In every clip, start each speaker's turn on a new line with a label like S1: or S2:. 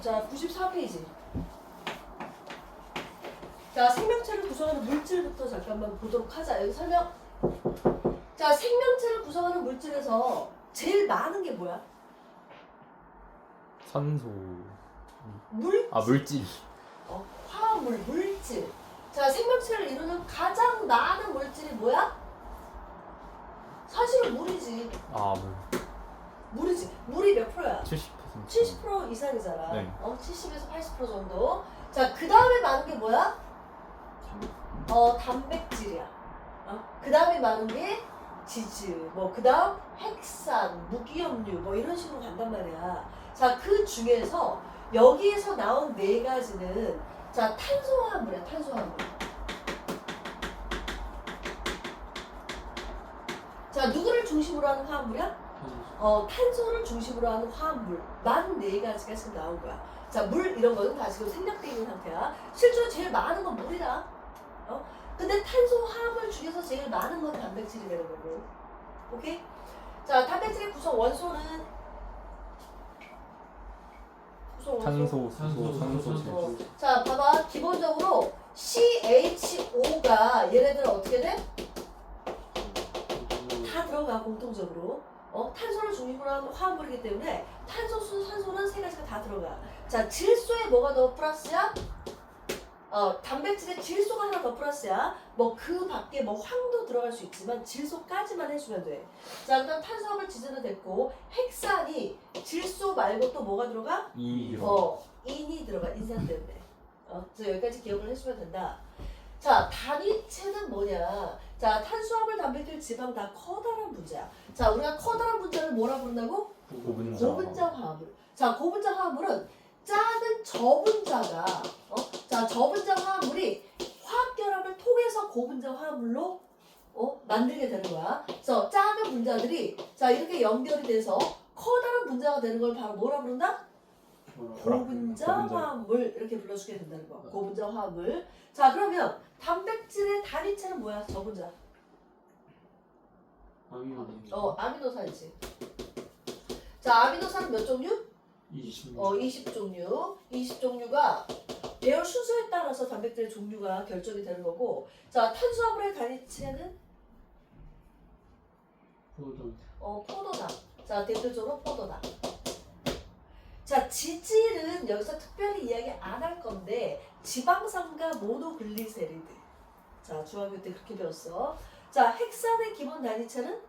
S1: 자 94페이지. 자 생명체를 구성하는 물질부터 잠깐만 보도록 하자. 여기 설명. 자 생명체를 구성하는 물질에서 제일 많은 게 뭐야?
S2: 산소.
S1: 물질.
S2: 물질.
S1: 화합물, 물질. 자 생명체를 이루는 가장 많은 물질이 뭐야? 사실은 물이지.
S2: 물.
S1: 물이지. 물이 몇 프로야?
S2: 70%.
S1: 70% 이상이잖아.
S2: 네.
S1: 70에서 80% 정도. 자, 그 다음에 많은 게 뭐야? 단백질이야. 그 다음에 많은 게 지질, 그 다음 핵산, 무기염류, 이런 식으로 간단 말이야. 자, 그 중에서 여기에서 나온 네 가지는 자, 탄소화합물이야, 탄소화합물. 자, 누구를 중심으로 하는 화합물이야? 탄소를 중심으로 하는 화합물만 네 가지가 지금 나온 거야. 자, 물 이런 거는 다 지금 생략되어 있는 상태야. 실제로 제일 많은 건 물이다. 근데 탄소 화합물 중에서 제일 많은 건 단백질이 되는 거고. 오케이? 자, 단백질의 구성 원소는
S2: 탄소, 수소, 산소, 제수.
S1: 자, 봐봐. 기본적으로 CHO가 얘네들은 어떻게 돼? 다 들어가 공통적으로. 탄소를 중심으로 하는 화합물이기 때문에 탄소, 수소, 산소는 세 가지가 다 들어가. 자, 질소에 뭐가 더 플러스야? 단백질에 질소가 하나 더 플러스야. 그 밖에 황도 들어갈 수 있지만 질소까지만 해주면 돼. 자, 그다음 탄수화물 지질은 됐고 핵산이 질소 말고 또 뭐가 들어가? 인이 들어가. 인산 때문에. 그래서 여기까지 기억을 해주면 된다. 자, 단위체는 뭐냐? 자, 탄수화물, 단백질, 지방 다 커다란 분자야. 자, 우리가 커다란 분자를 뭐라 부른다고? 고분자 화합물. 자, 고분자 화합물은 작은 저분자가 자, 저분자 화합물이 화학결합을 통해서 고분자 화합물로 만들게 되는 거야. 그래서 작은 분자들이 자, 이렇게 연결이 돼서 커다란 분자가 되는 걸 바로 뭐라 부른다? 고분자 화합물 이렇게 불러주게 된다는 거. 고분자 화합물. 자, 그러면 단백질의 단위체는 뭐야? 저분자. 아미노산이지. 자, 아미노산은 몇 종류? 20종류. 20종류가 배열 순서에 따라서 단백질의 종류가 결정이 되는 거고. 자, 탄수화물의 단위체는 포도당. 자, 대표적으로 포도당. 자, 지질은 여기서 특별히 이야기 안 할 건데 지방산과 모노글리세리드. 자, 중학교 때 그렇게 배웠어. 자, 핵산의 기본 단위체는?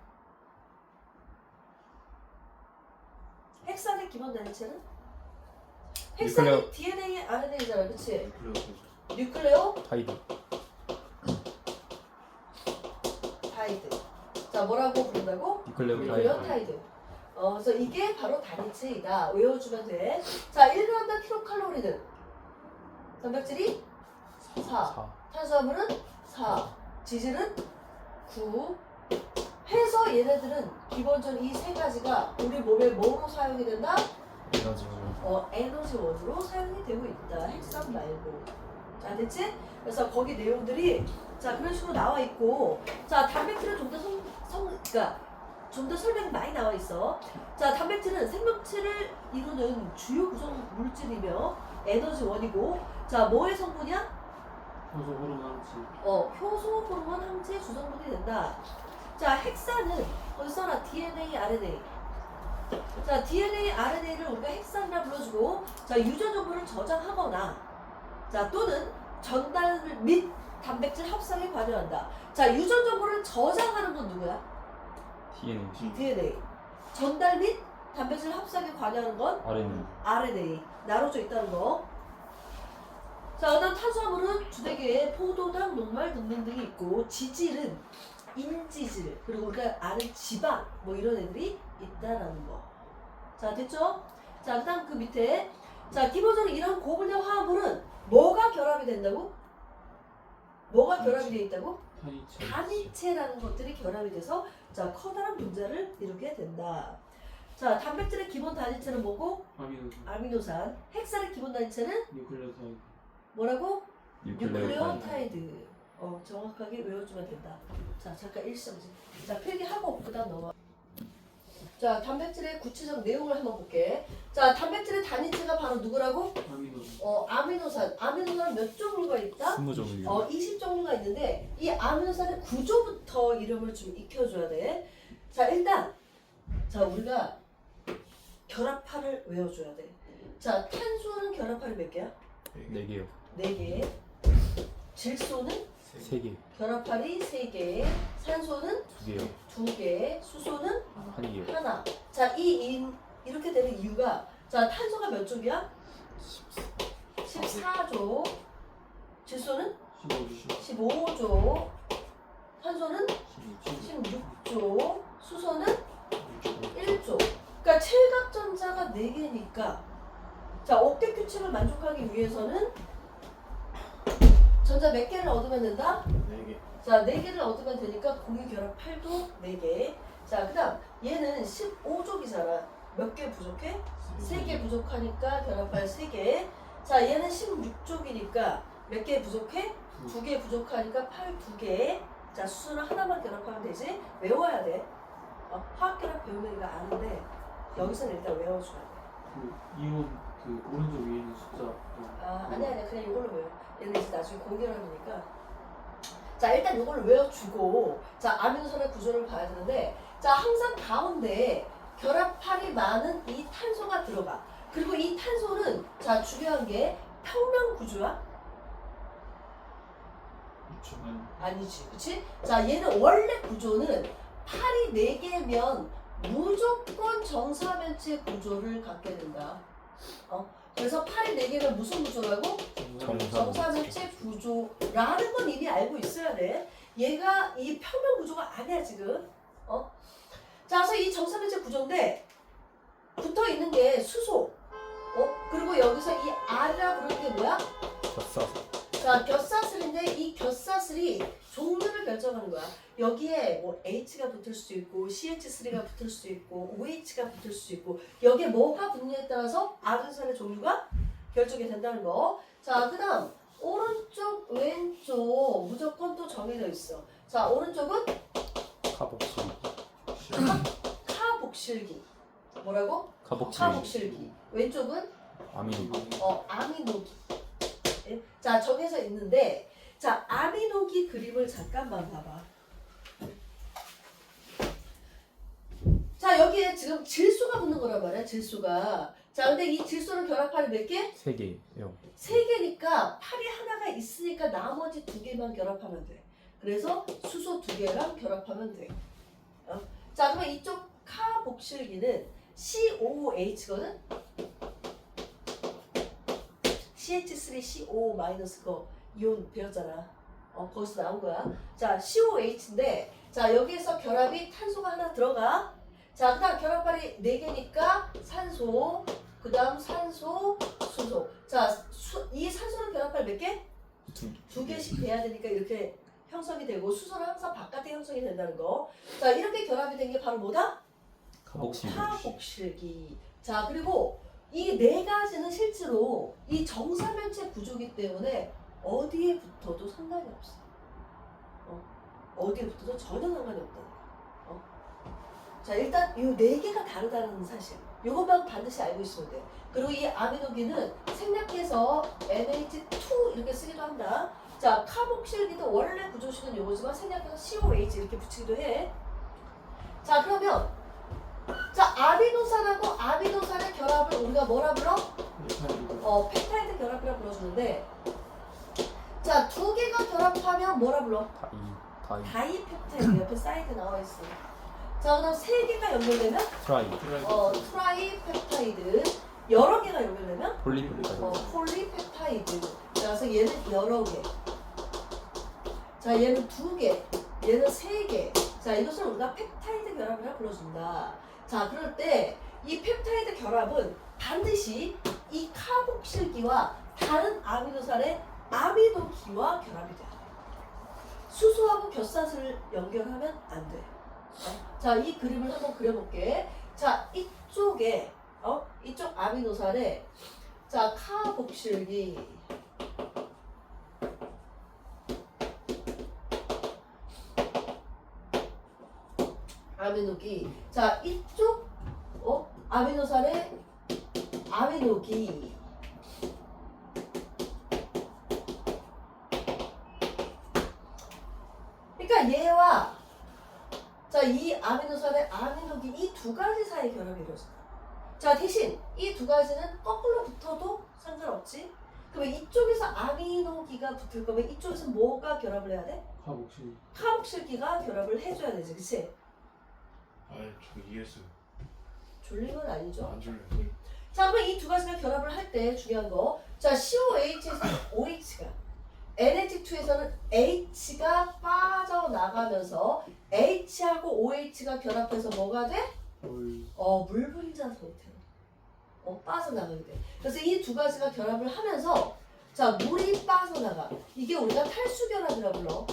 S1: 핵산의 DNA, RNA잖아, 그치? 뉴클레오
S2: 타이드.
S1: 타이드. 자, 뭐라고 부른다고? 뉴클레오타이드. 그래서 이게 바로 단위체이다. 외워주면 돼. 자, 1g당 킬로칼로리는 단백질이 4, 탄수화물은 4, 지질은 9 해서 얘네들은 기본적으로 이 세 가지가 우리 몸에 뭐로 사용이 된다? 에너지원으로 사용이 되고 있다. 핵산 말고. 자, 됐지? 그래서 거기 내용들이 자, 그런 식으로 나와 있고, 자, 단백질은 좀 더 설명이 많이 나와 있어. 자, 단백질은 생명체를 이루는 주요 구성 물질이며 에너지원이고, 자, 뭐의 성분이야?
S3: 효소 호르몬 항체.
S1: 효소 호르몬 항체 주성분이 된다. 자, 핵산은 어디 써라? DNA, RNA. 자, DNA, RNA를 우리가 핵산이라 불러주고, 자, 유전 정보를 저장하거나, 자, 또는 전달 및 단백질 합성에 관여한다. 자, 유전 정보를 저장하는 건 누구야? DNA. 전달 및 단백질 합성에 관여하는 건 RNA. 나눠져 있다는 거. 자, 그다음 탄수화물은 두세 개의 포도당, 녹말 등등등이 있고, 지질은 인지질, 그리고 우리가 아는 지방, 이런 애들이 있다라는 거. 자, 됐죠? 자, 그다음 그 밑에 자, 기본적으로 이런 고분자 화합물은 뭐가 결합이 된다고? 뭐가 결합이 되어 있다고? 단위체라는 것들이 결합이 돼서 자, 커다란 분자를 이루게 된다. 자, 단백질의 기본 단위체는 뭐고? 아미노산. 핵산의 기본 단위체는?
S3: 뉴클레오타이드.
S1: 뭐라고? 뉴클레오타이드. 정확하게 외워주면 된다. 자, 잠깐 일시정지. 자, 필기하고 그 다음 넘어. 자, 단백질의 구체적 내용을 한번 볼게. 자, 단백질의 단위체가 바로 누구라고?
S3: 아미노.
S1: 아미노산. 아미노산 몇 종류가 있다?
S2: 20종류.
S1: 20종류가 있는데 이 아미노산의 구조부터 이름을 좀 익혀줘야 돼. 자, 일단 자, 우리가 결합하를 외워줘야 돼. 자, 탄소는 결합하를 몇 개야?
S2: 4개요.
S1: 4개. 질소는
S2: 3개.
S1: 결합할이 3개, 산소는
S2: 2개요.
S1: 2개, 수소는
S2: 1개요.
S1: 하나. 자, 이렇게 되는 이유가 자, 탄소가 몇 족이야? 14족. 질소는 15족. 산소는 16족. 수소는 1족. 그러니까 칠각전자가 4개니까 자, 옥텟 규칙을 만족하기 위해서는 전자 몇 개를 얻으면 된다?
S3: 4개.
S1: 자, 4개를 얻으면 되니까 공유결합 8도 4개. 자, 그 다음 얘는 15족이잖아. 몇 개 부족해? 3개 부족하니까 결합할 3개. 자, 얘는 16족이니까 몇 개 부족해? 2개 부족하니까 8 2개. 자, 수소는 하나만 결합하면 되지. 외워야 돼. 화학결합 배우면 이거 아는데 여기서는 일단 외워줘야 돼.
S3: 그 이온 그 오른쪽 위에 있는 숫자.
S1: 아니야. 그냥 이걸로 외워. 얘는 이제 나중에 공결합이니까. 자, 일단 이걸 외워주고 자, 아미노산의 구조를 봐야 되는데 자, 항상 가운데 결합할이 많은 이 탄소가 들어가. 그리고 이 탄소는 자, 중요한 게 평면 구조야? 아니지, 그치? 자, 얘는 원래 구조는 팔이 4개면 무조건 정사면체 구조를 갖게 된다. 그래서 팔이 4개면 무슨 구조라고? 정사면체 구조라는 건 이미 알고 있어야 돼. 얘가 이 평면 구조가 아니야 지금. 자, 그래서 이 정사면체 구조인데 붙어 있는 게 수소. 그리고 여기서 이 R이라 부르는 게 뭐야?
S2: 겹사슬.
S1: 자, 겹사슬인데 이 겹사슬이 종류를 결정하는 거야. 여기에 뭐 H가 붙을 수 있고 CH3가 붙을 수 있고 OH가 붙을 수 있고 여기에 뭐가 붙느냐에 따라서 아미노산의 종류가 결정이 된다는 거. 자, 그 다음 오른쪽 왼쪽 무조건 또 정해져 있어. 자, 오른쪽은
S2: 카복실.
S1: 카복실기. 뭐라고?
S2: 카복실.
S1: 카복실기. 왼쪽은
S2: 아미노.
S1: 아미노기. 예? 자, 정해져 있는데 자, 아미노기 그림을 잠깐만 봐봐. 자, 여기에 지금 질소가 붙는 거란 말이야. 질소가. 자, 근데 이 질소는 결합할이 몇 개?
S2: 3개요.
S1: 3개니까 팔이 하나가 있으니까 나머지 2개만 결합하면 돼. 그래서 수소 2개랑 결합하면 돼. 자, 그러면 이쪽 카복실기는 COOH거든? CH3CO- 거 이온 배웠잖아. 거기서 나온 거야. 자, COH인데 자, 여기에서 결합이 탄소가 하나 들어가. 자, 그 다음 결합발이 4개니까 산소, 그 다음 산소, 수소. 자, 이 산소는 결합발 몇 개? 2개씩 돼야 되니까 이렇게 형성이 되고 수소는 항상 바깥에 형성이 된다는 거. 자, 이렇게 결합이 된 게 바로 뭐다?
S2: 카복실.
S1: 카복실기. 자, 그리고 이 4가지는 실제로 이 정사면체 구조기 때문에 어디에 붙어도 상관이 없어. 어디에 붙어도 전혀 상관이 없다. 자, 일단 이 4개가 다르다는 사실. 이것만 반드시 알고 있으면 돼. 그리고 이 아미노기는 생략해서 NH2 이렇게 쓰기도 한다. 자, 카복실기도 원래 구조식은 요거지만 생략해서 COH 이렇게 붙이기도 해. 자, 그러면 자, 아미노산하고 아미노산의 결합을 우리가 뭐라 불러? 펩타이드 결합이라 불러주는데 자, 2개가 결합하면 뭐라 불러? 다이펩타이드. 옆에 사이드 나와 있어. 자, 그다음 3개가 연결되면 트라이펩타이드. 여러 개가 연결되면
S2: 폴리펩타이드.
S1: 폴리펩타이드. 자, 그래서 얘는 여러 개. 자, 얘는 2개. 얘는 3개. 자, 이것을 우리가 펩타이드 결합이라 불러준다. 자, 그럴 때 이 펩타이드 결합은 반드시 이 카복실기와 다른 아미노산의 아미노기와 결합이 돼. 수소하고 겹사슬을 연결하면 안 돼. 자, 이 그림을 한번 그려볼게. 자, 이쪽에 이쪽 아미노산에 자, 카복실기, 아미노기. 자, 이쪽 아미노산의 아미노기. 그러니까 얘와 자, 이 아미노산의 아미노기 이 두 가지 사이 결합이 이루어진다. 자, 대신 이 두 가지는 거꾸로 붙어도 상관없지. 그러면 이쪽에서 아미노기가 붙을 거면 이쪽에서 뭐가 결합을 해야 돼?
S3: 카복실.
S1: 카복실기가 결합을 해줘야 되지, 그치?
S4: 아이 저 이해했어요.
S1: 졸린 건 아니죠.
S4: 안 졸려요.
S1: 자, 그럼 이 두 가지가 결합을 할 때 중요한 거. 자, COH에서는 OH가, NH2에서는 H가 빠져나가면서 H하고 OH가 결합해서 뭐가 돼? 물 분자 상태로 빠져나가게 돼. 그래서 이 두 가지가 결합을 하면서 자, 물이 빠져나가. 이게 우리가 탈수 결합이라 불러.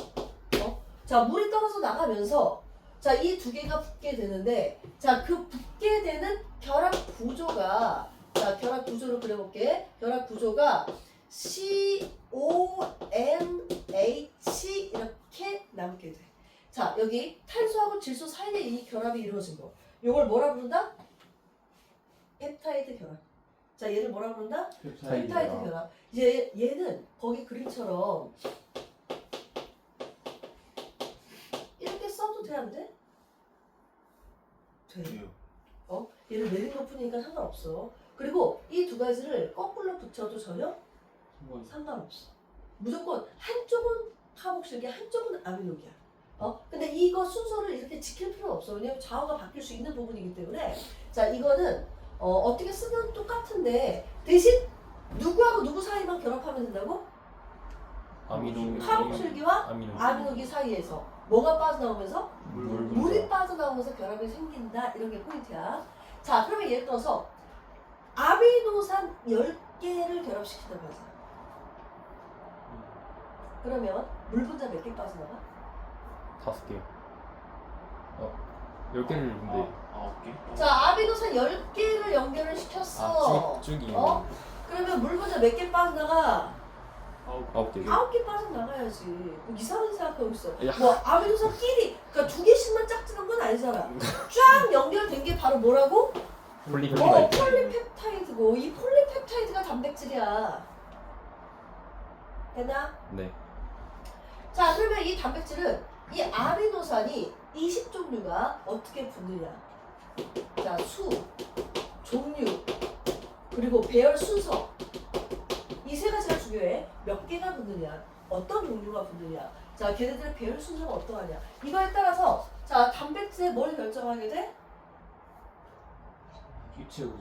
S1: 자, 물이 떨어져 나가면서 자, 이 두 개가 붙게 되는데 자, 그 붙게 되는 결합 구조가 자, 결합 구조를 그려볼게. 결합 구조가 CONH 이렇게 남게 돼. 자, 여기 탄소하고 질소 사이에 이 결합이 이루어진 거. 요걸 뭐라 부른다? 펩타이드 결합. 자, 얘를 뭐라 부른다? 펩타이드 결합. 이제 얘는 거기 그림처럼 이렇게 써도 돼, 안 돼? 돼.
S4: 돼요.
S1: 얘를 내린 거 뿐이니까 상관없어. 그리고 이 두 가지를 거꾸로 붙여도 전혀 상관없어. 무조건 한쪽은 카복실기, 한쪽은 아미노기야. 근데 이거 순서를 이렇게 지킬 필요는 없어. 왜냐면 좌우가 바뀔 수 있는 부분이기 때문에. 자, 이거는 어떻게 쓰면 똑같은데 대신 누구하고 누구 사이만 결합하면 된다고?
S2: 아미노
S1: 카복실기와
S2: 아미노
S1: 아미노기 사이에서 뭐가 빠져나오면서? 물이
S2: 물
S1: 빠져나오면서 결합이 생긴다. 이런 게 포인트야. 자, 그러면 예를 들어서 아미노산 10개를 결합시킨다고 하자. 그러면 물 분자 몇 개 빠져나가?
S2: 5개. 10개를 근데
S4: 9개?
S1: 자, 아미노산 10개를 연결을 시켰어.
S2: 쭉이
S1: 그러면 물 분자 몇 개 빠져나가?
S2: 9개.
S1: 9개 빠져나가야지. 뭐 이상하게 생각하고 있어.
S2: 야.
S1: 뭐 아미노산끼리 그러니까 2개씩만 짝지는 건 아니잖아. 쫙 연결된 게 바로 뭐라고?
S2: 폴리페프타이드.
S1: 폴리펩타이드고 이 폴리펩타이드가 단백질이야. 됐나?
S2: 네.
S1: 자, 그러면 이 단백질은 이 아미노산이 20종류가 어떻게 붙느냐? 자, 수, 종류, 그리고 배열 순서. 이 세 가지가 중요해. 몇 개가 붙느냐? 어떤 종류가 붙느냐? 자, 걔네들의 배열 순서가 어떠하냐? 이거에 따라서 자, 단백질에 뭘 결정하게 돼?
S3: 입체 구조.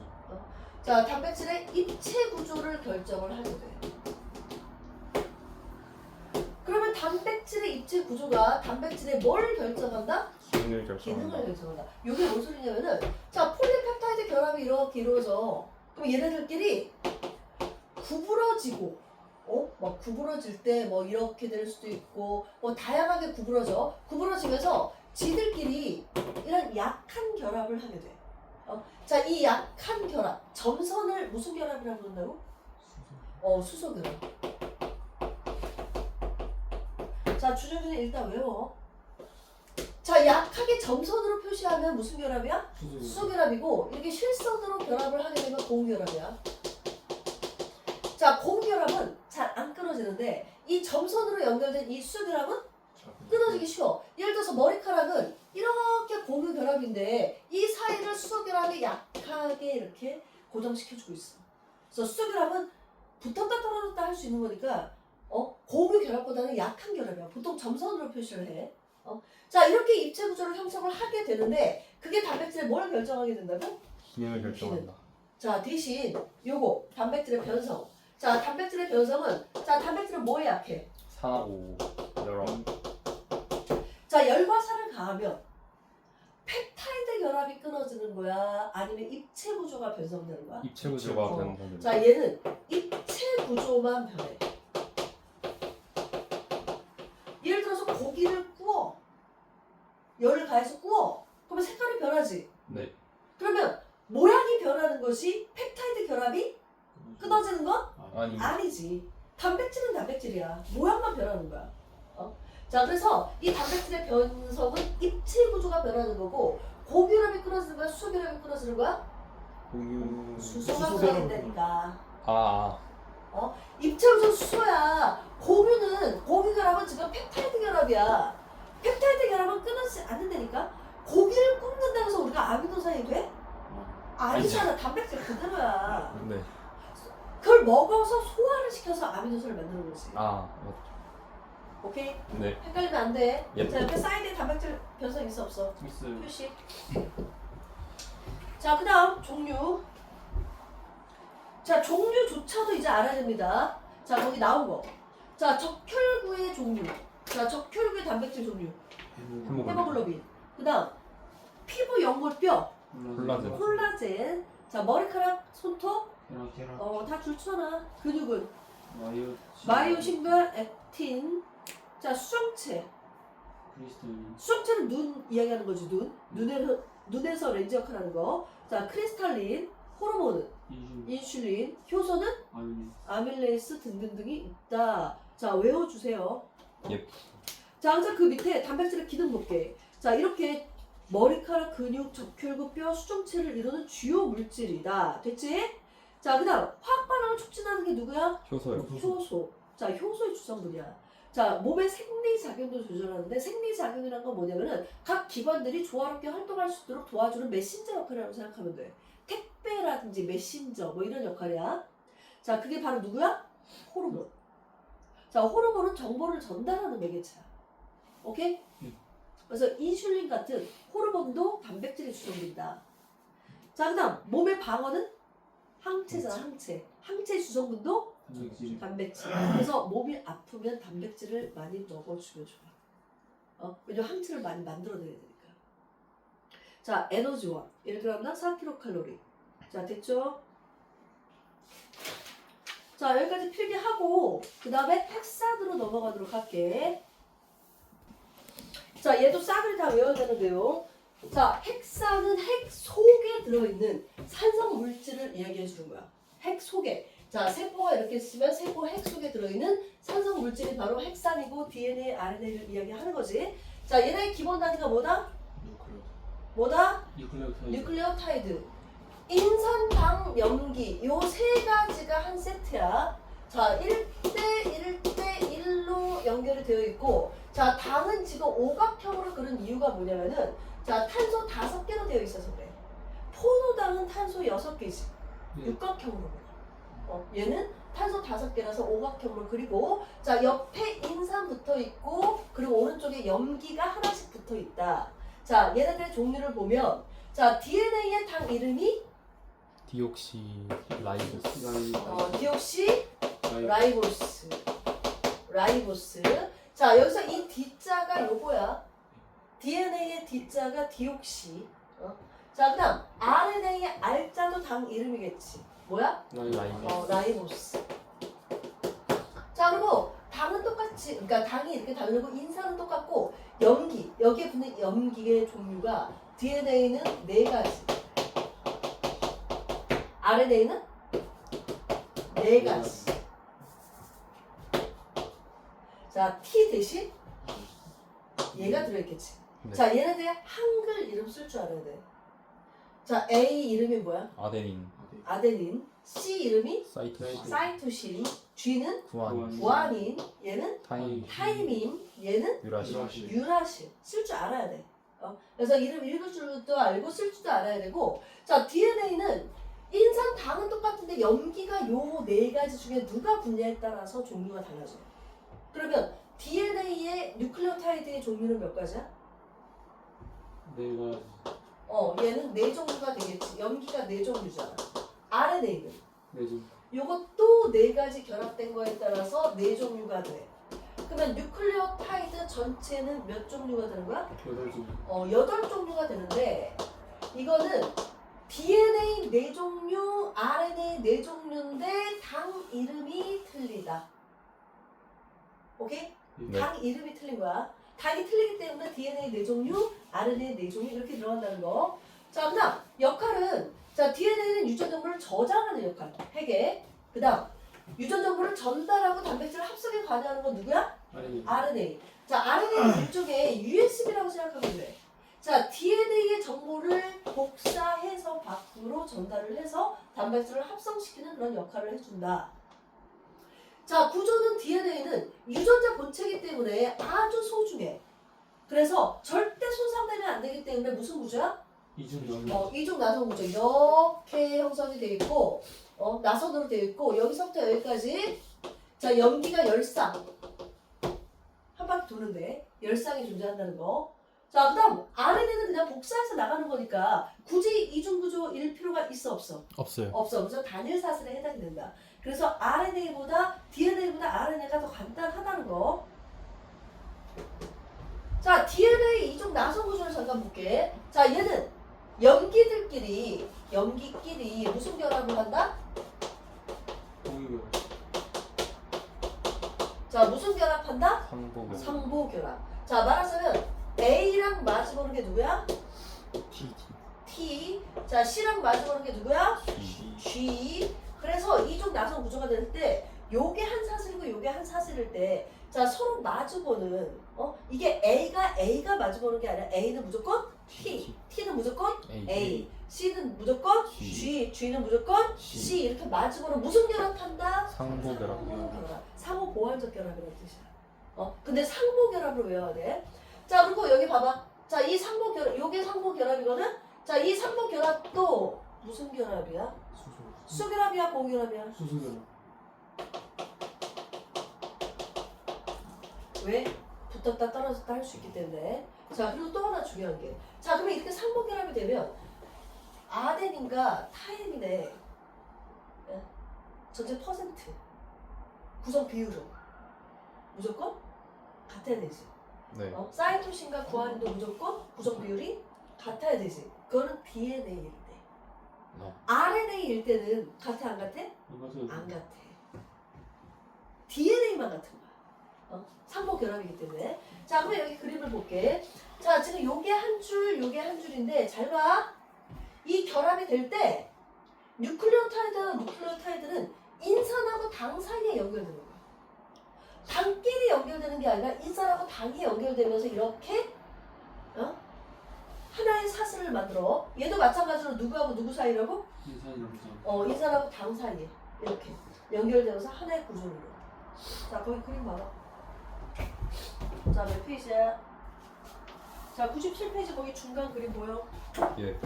S1: 자, 단백질의 입체 구조를 결정을 하게 돼. 그러면 단백질의 입체 구조가 단백질의 뭘 결정한다?
S2: 기능을
S1: 기능을
S2: 결정한다.
S1: 결정한다. 이게 뭔 소리냐면은 자, 폴리펩타이드 결합이 이렇게 이루어져. 그럼 얘네들끼리 구부러지고 막 구부러질 때 뭐 이렇게 될 수도 있고 뭐 다양하게 구부러져. 구부러지면서 지들끼리 이런 약한 결합을 하게 돼. 자, 이 약한 결합, 점선을 무슨 결합이라고 부른다고? 수소 결합. 자, 주정이는 일단 외워. 자, 약하게 점선으로 표시하면 무슨 결합이야? 수소 결합이고 이렇게 실선으로 결합을 하게 되면 공결합이야. 자, 공결합은 잘 안 끊어지는데 이 점선으로 연결된 이 수소 결합은 끊어지기 쉬워. 예를 들어서 머리카락은 이렇게 공유 결합인데 이 사이를 수소 결합이 약하게 이렇게 고정시켜주고 있어. 그래서 수소 결합은 붙었다 떨어졌다 할 수 있는 거니까 공유 결합보다는 약한 결합이야. 보통 점선으로 표시를 해. 자, 이렇게 입체 구조를 형성을 하게 되는데 그게 단백질에 뭘 결정하게 된다고?
S2: 기능을 결정한다.
S1: 자, 대신 요거 단백질의 변성. 자, 단백질의 변성은 자, 단백질은 뭐에 약해?
S2: 산하고 열화.
S1: 자, 열과 산을 가하면 펩타이드 결합이 끊어지는 거야? 아니면 입체 구조가 변성되는 거야?
S2: 입체 구조가 변동된다.
S1: 자, 얘는 입체 구조만 변해. 예를 들어서 고기를 구워. 열을 가해서 구워. 그러면 색깔이 변하지.
S2: 네.
S1: 그러면 모양이 변하는 것이 펩타이드 결합이 끊어지는 건?
S2: 아니.
S1: 아니지. 단백질은 단백질이야. 모양만 변하는 거야. 자, 그래서 이 단백질의 변성은 입체 구조가 변하는 거고 고결합이 끊어지는 거야? 수소결합이 끊어지는 거야?
S2: 공유.
S1: 수소가
S4: 수소
S1: 들어간다니까.
S2: 아.
S1: 입체우선 수소야. 고기 결합은 지금 펩타이드 결합이야. 펩타이드 결합은 끊어지지 않는다니까. 고기를 굽는다고 해서 우리가 아미노산이 돼? 아니잖아. 단백질 그대로야.
S2: 네.
S1: 그걸 먹어서 소화를 시켜서 아미노산을 만드는 거지.
S2: 아, 맞죠.
S1: 오케이?
S2: 네.
S1: 헷갈리면 안 돼.
S2: 예.
S1: 자, 옆에 사이드에 단백질 변성 있어 없어?
S3: 있어요.
S1: 표시. 자, 그 다음 종류. 자, 종류조차도 이제 알아야 됩니다. 자, 거기 나온 거. 자, 적혈구의 종류. 자, 적혈구의 단백질 종류. 헤모글로빈. 그 다음 피부 연골뼈.
S2: 콜라겐.
S1: 콜라겐. 자, 머리카락, 손톱.
S3: 계란.
S1: 다 줄쳐놔. 근육은
S3: 마이오신.
S1: 마이오신과 액틴. 자, 수정체.
S3: 크리스탈린.
S1: 수정체는 눈 이야기하는 거지. 눈에서 렌즈 역할을 하는 거. 자, 크리스탈린, 호르몬은 인슐린, 효소는
S3: 아니.
S1: 아밀레이스 등등등이 있다. 자, 외워주세요.
S2: 예.
S1: 자, 항상 그 밑에 단백질의 기능 볼게. 자, 이렇게 머리카락, 근육, 적혈구, 뼈, 수정체를 이루는 주요 물질이다. 됐지? 자, 그 다음 화학 반응을 촉진하는 게 누구야?
S2: 효소요.
S1: 효소. 자, 효소의 주성분이야. 자, 몸의 생리작용도 조절하는데 생리작용이란 건 뭐냐면은 각 기관들이 조화롭게 활동할 수 있도록 도와주는 메신저 역할이라고 생각하면 돼. 택배라든지 메신저 뭐 이런 역할이야. 자, 그게 바로 누구야? 호르몬. 자, 호르몬은 정보를 전달하는 매개체야. 오케이? 그래서 인슐린 같은 호르몬도 단백질의 주성분이다. 자, 그 다음 몸의 방어는 항체잖아. 항체 주성분도
S3: 단백질.
S1: 단백질. 그래서 몸이 아프면 단백질을 많이 먹어주면 좋아. 왜냐면 항체를 많이 만들어내야 되니까. 자, 에너지원 1g당 4kcal. 자, 됐죠? 자, 여기까지 필기하고 그 다음에 핵산으로 넘어가도록 할게. 자, 얘도 싹을 다 외워야 되는데요. 자, 핵산은 핵 속에 들어있는 산성 물질을 이야기해 주는 거야. 핵 속에. 자, 세포가 이렇게 쓰면 세포 핵 속에 들어있는 산성 물질이 바로 핵산이고 DNA, RNA를 이야기하는 거지. 자, 얘네의 기본 단위가 뭐다? 뭐다? 뉴클레오타이드. 인산당 염기. 요 세 가지가 한 세트야. 자, 1대 1대 1로 연결이 되어 있고, 자, 당은 지금 오각형으로 그런 이유가 뭐냐면은, 자, 탄소 5개로 되어 있어서 그래. 포도당은 탄소 6개지. 육각형으로 그래. 얘는 탄소 5개라서 오각형으로 그리고, 자, 옆에 인산 붙어 있고, 그리고 오른쪽에 염기가 하나씩 붙어 있다. 자, 얘네들의 종류를 보면, 자, DNA의 당 이름이
S2: 디옥시 라이보스.
S1: 디옥시 라이보스. 자, 여기서 이 D자가 요거야. DNA의 D자가 디옥시. 자, 그 다음 RNA의 R자도 당 이름이겠지. 뭐야? 라이보스. 자, 그리고 당은 똑같이, 그러니까 당이 이렇게 다르고 인산은 똑같고, 염기, 여기에 붙는 염기의 종류가 DNA는 4가지, RNA는 4가지. 자, T 대신 얘가 들어있겠지.
S2: 네.
S1: 자, 얘네들 한글 이름 쓸 줄 알아야 돼. 자, A 이름이 뭐야?
S2: 아데닌.
S1: 아데닌. C 이름이
S2: 사이토신.
S1: 사이토신. G는
S2: 구안.
S1: 구아닌. 얘는 타이민. 얘는
S2: 유라신.
S1: 유라신. 쓸 줄 알아야 돼. 그래서 이름 읽을 줄도 알고 쓸 줄도 알아야 되고. 자, DNA는 인산 당은 똑같은데 염기가 요 4가지 중에 누가 붙냐에 따라서 종류가 달라져요. 그러면 DNA의 뉴클레오타이드의 종류는 몇 가지야?
S3: 내가
S1: 얘는 4종류가 되겠지. 염기가 4종류잖아. RNA는
S3: 내좀
S1: 요것도 4가지 결합된 거에 따라서 4종류가 돼. 그러면 뉴클레오타이드 전체는 몇 종류가 되는 거야?
S3: 8종.
S1: 8종류가 되는데 이거는 DNA 4종류, RNA 4종류인데 당 이름이 틀리다. 오케이?
S2: 네.
S1: 당 이름이 틀린 거야. 당이 틀리기 때문에 DNA 4종류, RNA 4종류 이렇게 들어간다는 거. 자, 그 다음 역할은, 자, DNA는 유전 정보를 저장하는 역할, 핵에. 그 다음 유전 정보를 전달하고 단백질 합성에 관여하는 건 누구야? RNA. 자, RNA는 일종의 USB라고 생각하면 돼. 자, DNA의 정보를 복사해서 밖으로 전달을 해서 단백질을 합성시키는 그런 역할을 해준다. 자, 구조는 DNA는 유전자 본체이기 때문에 아주 소중해. 그래서 절대 손상되면 안 되기 때문에 무슨 구조야?
S3: 이중 연결.
S1: 이중 나선 구조. 이렇게 형성이 되어 있고, 나선으로 되어 있고, 여기서부터 여기까지. 자, 염기가 열쌍. 한 바퀴 도는데, 열쌍이 존재한다는 거. 자, 그 다음, RNA는 그냥 복사해서 나가는 거니까, 굳이 이중 구조일 필요가 있어, 없어?
S2: 없어요.
S1: 없어. 그래서 단일 사슬에 해당이 된다. 그래서 RNA보다, DNA보다 RNA가 더 간단하다는 거. 자, DNA 이중 나선 구조를 잠깐 볼게. 자, 얘는 염기끼리 무슨 결합을 한다?
S3: 공유.
S1: 자, 무슨 결합한다?
S2: 상보가
S1: 상보 결합. 자, 말하자면 A랑 마주보는 게 누구야?
S2: T
S1: T. 자, C랑 마주보는 게 누구야?
S2: G
S1: G. 그래서 이중 나선 구조가 될 때 요게 한 사슬이고 요게 한 사슬일 때 자, 서로 마주보는 이게 A가 마주보는 게 아니라 A는 무조건 T, T는 무조건 A, C는 무조건 G, G는 무조건 C. 이렇게 마주보는 무슨 결합한다?
S2: 상보 결합.
S1: 결합. 상호 보완적 결합이라는 뜻이야. 근데 상보 결합을 외워야 돼. 자, 그리고 여기 봐봐. 자, 이 상보 결합, 요게 상보 결합이거든. 자, 이 상보 결합도 무슨 결합이야? 수결합이야, 고결합이야?
S3: 수수결합.
S1: 왜? 붙었다 떨어졌다 할 수 있기 때문에. 자, 그리고 또 하나 중요한 게. 자, 그러면 이렇게 상보 결합이 되면 아데닌과 타임인의 전체 퍼센트 구성 비율은 무조건 같아야 되지.
S2: 네.
S1: 사이토신과 구아닌도 무조건 구성 비율이 같아야 되지. 그거는 DNA일 때. RNA일 때는 같아 안 같아? 안 같아. DNA만 같은 거야. 상보 결합이기 때문에. 자, 그러면 여기 그림을 볼게. 자, 지금 요게 한 줄, 요게 한 줄인데 잘 봐. 이 결합이 될 때 뉴클레오타이드는 인산하고 당 사이에 연결되는 거야. 당끼리 연결되는 게 아니라 인산하고 당이 연결되면서 이렇게 하나의 사슬을 만들어. 얘도 마찬가지로 누구하고 누구 사이라고? 인산하고 당 사이에 이렇게 연결되면서 하나의 구조를 이뤄. 자, 거기 그림 봐봐. 자, 몇 페이지야? 자, 97페이지 거기 중간 그림 보여?
S2: 예.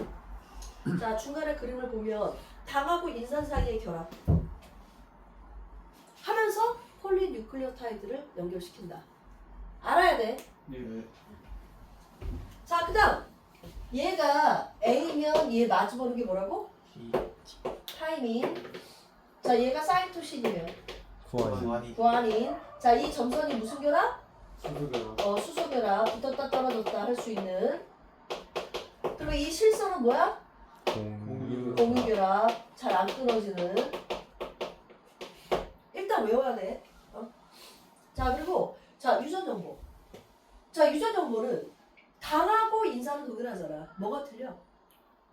S1: 자, 중간에 그림을 보면 당하고 인산 사이의 결합 하면서 폴리뉴클레오타이드를 연결시킨다. 알아야 돼.
S3: 네.
S1: 자, 그 다음 얘가 A면 얘 마주보는 게 뭐라고? 타이민. 자, 얘가 사이토신이면
S2: 구아닌.
S1: 구아닌. 자, 이 점선이 무슨 결합?
S3: 수수결합.
S1: 수소 결합. 붙었다 떨어졌다 할 수 있는. 그리고 이 실선은 뭐야?
S2: 공유.
S1: 공유 결합. 잘 안 끊어지는. 일단 외워야 돼. 자, 그리고 자, 유전 정보. 자, 유전 정보는 당하고 인산은 동일하잖아. 뭐가 틀려?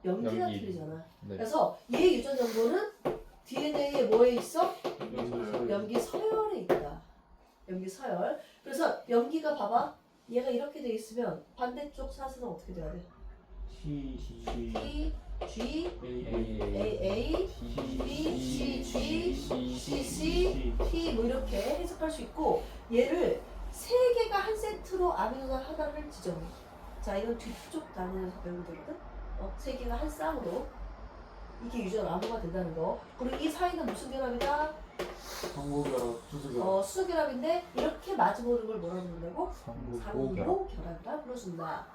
S1: 염기가
S2: 염기.
S1: 틀리잖아.
S2: 네.
S1: 그래서 얘 유전 정보는 DNA에 뭐에 있어?
S3: 연결.
S1: 염기 서열에 있다. 염기 서열. 그래서 염기가 봐봐. 얘가 이렇게 돼 있으면 반대쪽 사슬은 어떻게 돼야 돼?
S3: T,
S1: T, G,
S3: A,
S1: A, B, C, G, C, C, T 뭐 이렇게 해석할 수 있고 얘를 세 개가 한 세트로 아미노산 하나를 지정해. 자, 이건 뒤쪽 단위에서 배우면 되거든. 세 개가 한 쌍으로 이게 유전 암호가 된다는 거. 그리고 이 사이는 무슨 결합이다?
S3: 상보결합, 수수결합.
S1: 수결합인데 이렇게 마주보는 걸 뭐라 부른다고?
S2: 상보
S1: 상보
S2: 결합.
S1: 결합이라 불러준다.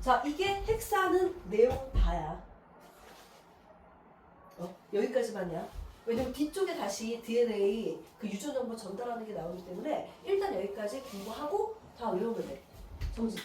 S1: 자, 이게 헥사는 내용 다야. 여기까지만이야. 왜냐면 뒤쪽에 다시 DNA 그 유전 정보 전달하는 게 나오기 때문에 일단 여기까지 공부하고 다 외우면 돼. 정식.